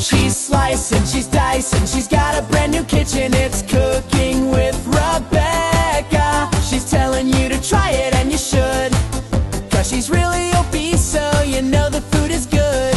She's slicing, she's dicing, she's got a brand new kitchen. It's Cooking with Rebekah. She's telling you to try it, and you should, 'cause she's really obese, so you know the food is good.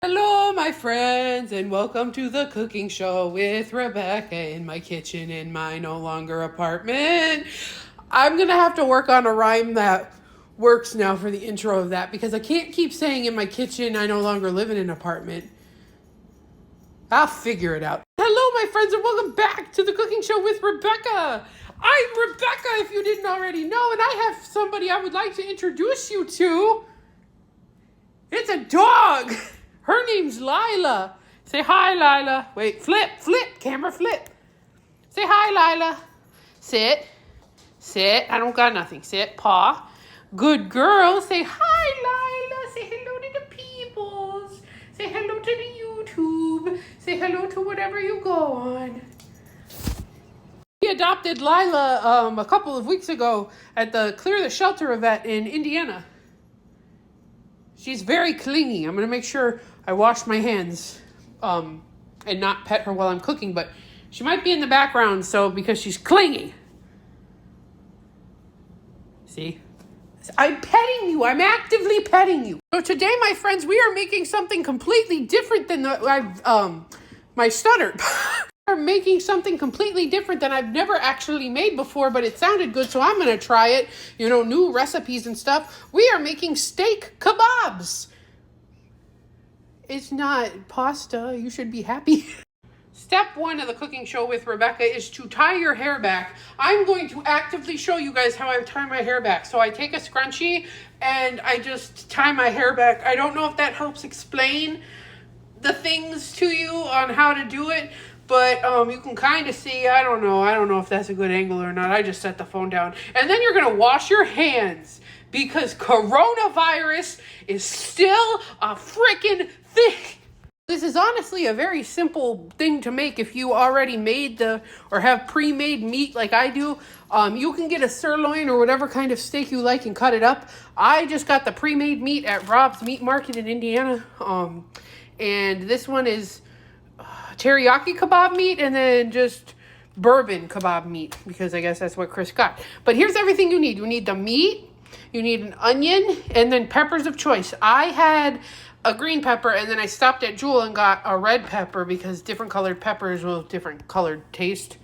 Hello, my friends, and welcome to the cooking show with Rebekah in my kitchen in my no longer apartment. I'm gonna have to work on a rhyme that works now for the intro of that, because I can't keep saying in my kitchen I no longer live in an apartment. I'll figure it out. Hello, my friends, and welcome back to the cooking show with Rebekah. I'm Rebekah, if you didn't already know, and I have somebody I would like to introduce you to. It's a dog. Her name's Lila. Say hi, Lila. Wait, flip, camera flip. Say hi, Lila. Sit. I don't got nothing. Sit, paw. Good girl. Say hi, Lila. Say hello to the peoples. Say hello to the YouTube. Say hello to whatever you go on. We adopted Lila a couple of weeks ago at the Clear the Shelter event in Indiana. She's very clingy. I'm going to make sure I wash my hands and not pet her while I'm cooking, but she might be in the background, so because she's clingy. See? I'm petting you. I'm actively petting you. So today, my friends, we are making something completely different than my stutter. We're making something completely different than I've never actually made before, but it sounded good, so I'm going to try it. You know, new recipes and stuff. We are making steak kebabs. It's not pasta. You should be happy. Step 1 of the cooking show with Rebekah is to tie your hair back. I'm going to actively show you guys how I tie my hair back. So I take a scrunchie and I just tie my hair back. I don't know if that helps explain the things to you on how to do it, but you can kind of see. I don't know if that's a good angle or not. I just set the phone down. And then you're going to wash your hands, because coronavirus is still a freaking thing. This is honestly a very simple thing to make if you already made or have pre-made meat like I do. You can get a sirloin or whatever kind of steak you like and cut it up. I just got the pre-made meat at Rob's Meat Market in Indiana. And this one is teriyaki kebab meat, and then just bourbon kebab meat, because I guess that's what Chris got. But here's everything you need. You need the meat, you need an onion, and then peppers of choice. I had a green pepper, and then I stopped at Jewel and got a red pepper, because different colored peppers will have different colored taste.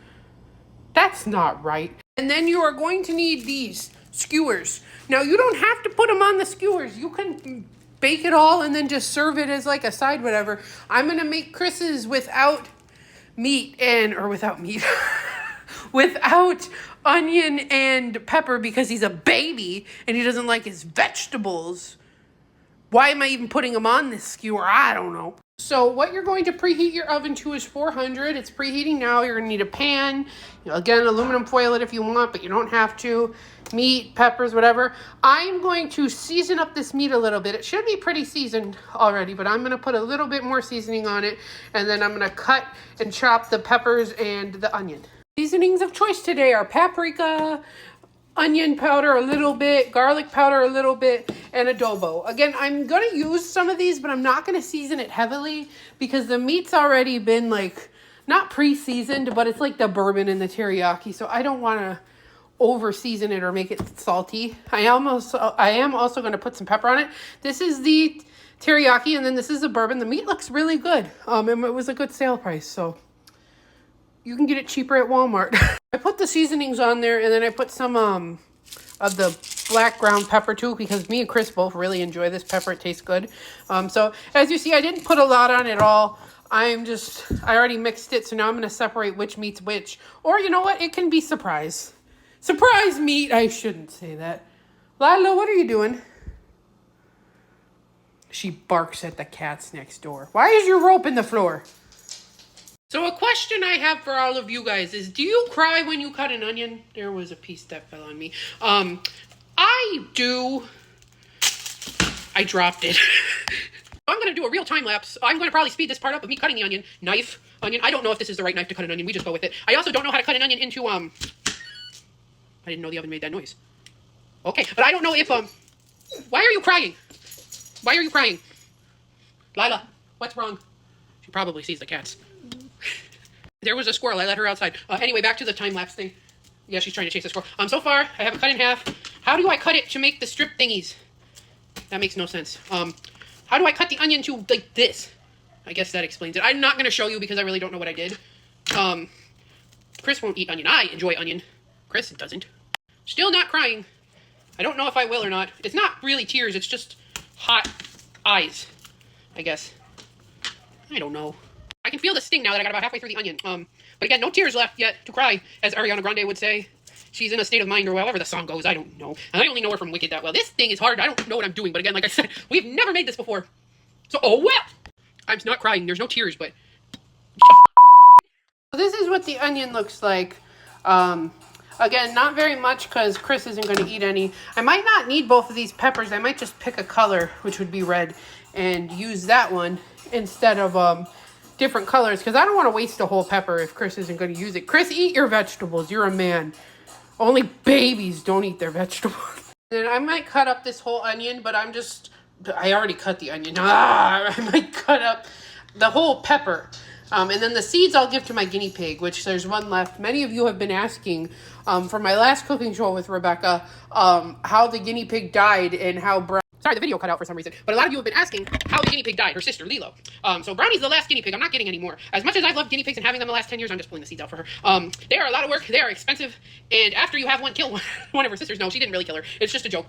That's not right. And then you are going to need these skewers. Now, you don't have to put them on the skewers. You can bake it all and then just serve it as like a side whatever. I'm going to make Chris's without without onion and pepper, because he's a baby and he doesn't like his vegetables. Why am I even putting them on this skewer? I don't know. So what you're going to preheat your oven to is 400. It's preheating now. You're going to need a pan. Again, aluminum foil it if you want, but you don't have to. Meat, peppers, whatever. I'm going to season up this meat a little bit. It should be pretty seasoned already, but I'm going to put a little bit more seasoning on it, and then I'm going to cut and chop the peppers and the onion. Seasonings of choice today are paprika, onion powder a little bit, garlic powder a little bit, and adobo. Again, I'm going to use some of these, but I'm not going to season it heavily, because the meat's already been like, not pre-seasoned, but it's like the bourbon and the teriyaki, so I don't want to over season it or make it salty. I am also going to put some pepper on it. This is the teriyaki, and then this is the bourbon. The meat looks really good. And it was a good sale price, so you can get it cheaper at Walmart. I put the seasonings on there, and then I put some of the black ground pepper too, because me and Chris both really enjoy this pepper. It tastes good. So as you see, I didn't put a lot on at all. I already mixed it, so now I'm going to separate which meat's which. Or you know what? It can be surprise. Surprise meat. I shouldn't say that. Lila, what are you doing? She barks at the cats next door. Why is your rope in the floor? So a question I have for all of you guys is, do you cry when you cut an onion? There was a piece that fell on me. I do. I dropped it. I'm going to do a real time lapse. I'm going to probably speed this part up of me cutting the onion. Knife, onion. I don't know if this is the right knife to cut an onion. We just go with it. I also don't know how to cut an onion into, I didn't know the oven made that noise. Okay, but I don't know if, why are you crying? Why are you crying? Lila, what's wrong? She probably sees the cats. There was a squirrel. I let her outside. Anyway, back to the time-lapse thing. Yeah, she's trying to chase a squirrel. So far, I have it cut in half. How do I cut it to make the strip thingies? That makes no sense. How do I cut the onion to, like, this? I guess that explains it. I'm not going to show you because I really don't know what I did. Chris won't eat onion. I enjoy onion. Chris doesn't. Still not crying. I don't know if I will or not. It's not really tears. It's just hot eyes, I guess. I don't know. I can feel the sting now that I got about halfway through the onion. But again, no tears left yet to cry, as Ariana Grande would say. She's in a state of mind, or however the song goes. I don't know. And I only know her from Wicked that well. This thing is hard. I don't know what I'm doing. But again, like I said, we've never made this before. So, oh well. I'm not crying. There's no tears, but... This is what the onion looks like. Again, not very much because Chris isn't going to eat any. I might not need both of these peppers. I might just pick a color, which would be red, and use that one instead of different colors because I don't want to waste a whole pepper if Chris isn't going to use it. Chris, eat your vegetables. You're a man. Only babies don't eat their vegetables. And I might cut up this whole onion, but I already cut the onion. I might cut up the whole pepper. And then the seeds I'll give to my guinea pig, which there's one left. Many of you have been asking from my last cooking show with Rebekah how the guinea pig died and how Sorry, the video cut out for some reason. But a lot of you have been asking how the guinea pig died, her sister, Lilo. So Brownie's the last guinea pig. I'm not getting any more. As much as I've loved guinea pigs and having them the last 10 years, I'm just pulling the seeds out for her. They are a lot of work. They are expensive. And after you have one kill one of her sisters, no, she didn't really kill her. It's just a joke.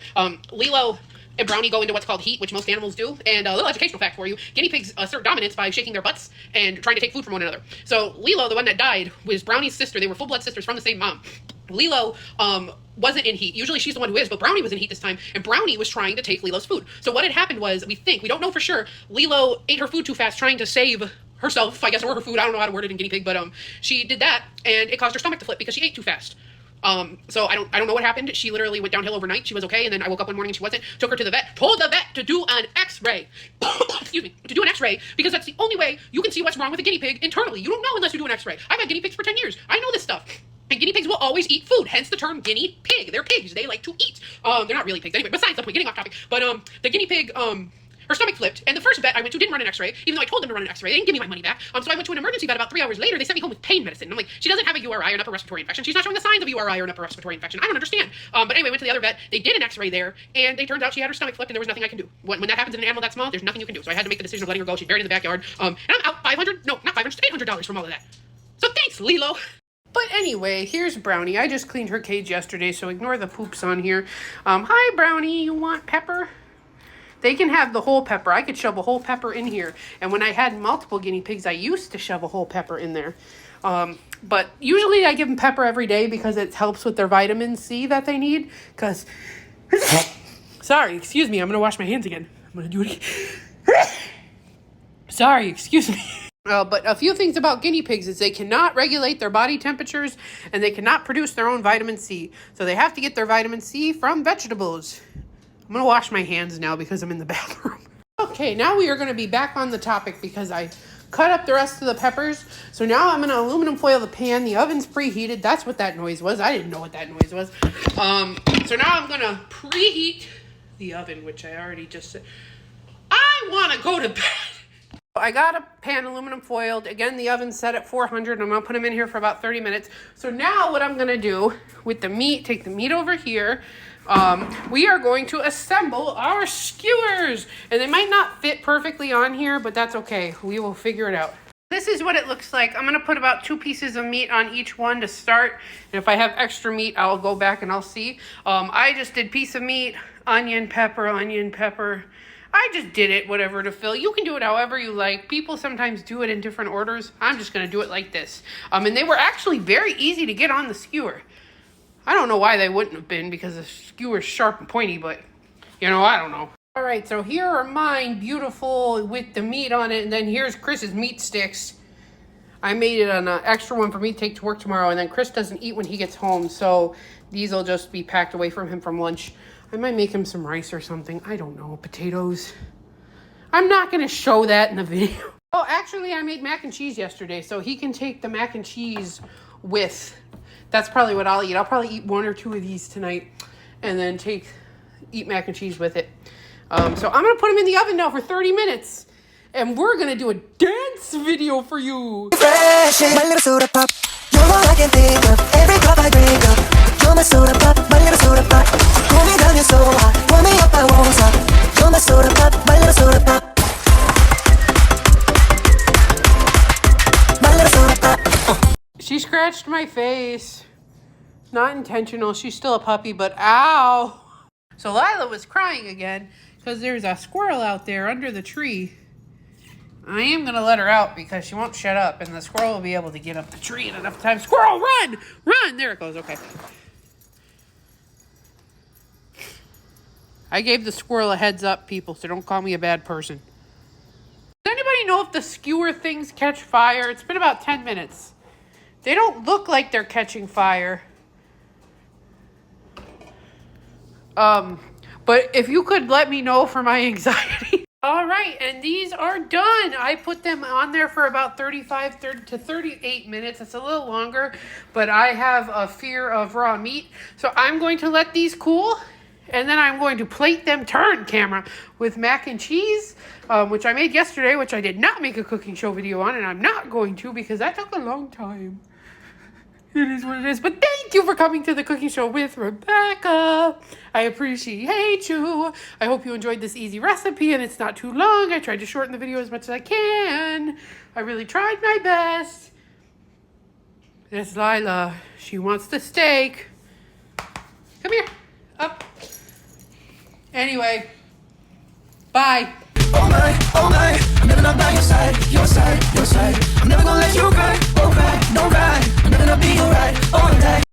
Lilo and Brownie go into what's called heat, which most animals do. And a little educational fact for you, guinea pigs assert dominance by shaking their butts and trying to take food from one another. So Lilo, the one that died, was Brownie's sister. They were full-blood sisters from the same mom. Lilo wasn't in heat. Usually she's the one who is, but Brownie was in heat this time, and Brownie was trying to take Lilo's food. So what had happened was, we don't know for sure, Lilo ate her food too fast trying to save herself, I guess, or her food. I don't know how to word it in guinea pig, but she did that, and it caused her stomach to flip because she ate too fast. So I don't know what happened. She literally went downhill overnight. She was okay, and then I woke up one morning and she wasn't. Took her to the vet. Told the vet to do an X-ray. Excuse me. To do an X-ray because that's the only way you can see what's wrong with a guinea pig internally. You don't know unless you do an X-ray. I've had guinea pigs for 10 years. I know this stuff. And guinea pigs will always eat food, hence the term guinea pig. They're pigs. They like to eat. They're not really pigs. Anyway, besides the point, getting off topic. But the guinea pig, her stomach flipped, and the first vet I went to didn't run an X-ray, even though I told them to run an X-ray. They didn't give me my money back. So I went to an emergency vet about 3 hours later. They sent me home with pain medicine. And I'm like, she doesn't have a URI or an upper respiratory infection. She's not showing the signs of URI or an upper respiratory infection. I don't understand. But anyway, I went to the other vet. They did an X-ray there, and it turned out she had her stomach flipped, and there was nothing I can do. When that happens in an animal that small, there's nothing you can do. So I had to make the decision of letting her go. She's buried in the backyard. And I'm out $800 from all of that. So thanks, Lilo. But anyway, here's Brownie. I just cleaned her cage yesterday, so ignore the poops on here. Hi, Brownie. You want pepper? They can have the whole pepper. I could shove a whole pepper in here. And when I had multiple guinea pigs, I used to shove a whole pepper in there. But usually I give them pepper every day because it helps with their vitamin C that they need. Because, sorry, excuse me. I'm going to wash my hands again. I'm going to do it again. Sorry, excuse me. But a few things about guinea pigs is they cannot regulate their body temperatures and they cannot produce their own vitamin C. So they have to get their vitamin C from vegetables. I'm going to wash my hands now because I'm in the bathroom. Okay, now we are going to be back on the topic because I cut up the rest of the peppers. So now I'm going to aluminum foil the pan. The oven's preheated. That's what that noise was. I didn't know what that noise was. So now I'm going to preheat the oven, which I already just said. I want to go to bed. I got a pan aluminum foiled. Again, the oven's set at 400. I'm going to put them in here for about 30 minutes. So now what I'm going to do with the meat, take the meat over here. We are going to assemble our skewers. And they might not fit perfectly on here, but that's okay. We will figure it out. This is what it looks like. I'm going to put about 2 pieces of meat on each one to start. And if I have extra meat, I'll go back and I'll see. I just did piece of meat, onion, pepper. I just did it, whatever, to fill. You can do it however you like. People sometimes do it in different orders. I'm just going to do it like this. And they were actually very easy to get on the skewer. I don't know why they wouldn't have been because the skewer's sharp and pointy, but, I don't know. All right, so here are mine, beautiful with the meat on it. And then here's Chris's meat sticks. I made it an extra one for me to take to work tomorrow. And then Chris doesn't eat when he gets home, so these will just be packed away from him from lunch. I might make him some rice or something. I don't know. Potatoes. I'm not going to show that in the video. Oh, actually, I made mac and cheese yesterday, so he can take the mac and cheese with. That's probably what I'll eat. I'll probably eat 1 or 2 of these tonight and then eat mac and cheese with it. So I'm going to put them in the oven now for 30 minutes. And we're going to do a dance video for you. Fresh, my little soda pop. You're all I can think of. Every cup I drink up. You're my soda pop, my little soda pop. Pull me down, you're so hot. Pull me up, I won't stop. You're my soda pop, my little soda pop. My little soda pop. She scratched my face. Not intentional. She's still a puppy, but ow. So Lila was crying again because there's a squirrel out there under the tree. I am going to let her out because she won't shut up and the squirrel will be able to get up the tree in enough time. Squirrel, run! Run! There it goes. Okay. I gave the squirrel a heads up, people, so don't call me a bad person. Does anybody know if the skewer things catch fire? It's been about 10 minutes. They don't look like they're catching fire. But if you could let me know for my anxiety. All right, and these are done. I put them on there for about 35 to 38 minutes. It's a little longer, but I have a fear of raw meat. So I'm going to let these cool, and then I'm going to plate them, turn camera, with mac and cheese, which I made yesterday, which I did not make a cooking show video on, and I'm not going to because that took a long time. It is what it is. But thank you for coming to the cooking show with Rebekah. I appreciate you. I hope you enjoyed this easy recipe and it's not too long. I tried to shorten the video as much as I can. I really tried my best. There's Lila. She wants the steak. Come here. Up. Anyway. Bye. Oh my, I'm never not by your side, your side, your side. I'm never gonna let you cry, oh cry, no cry. I'm never gonna be alright, alright.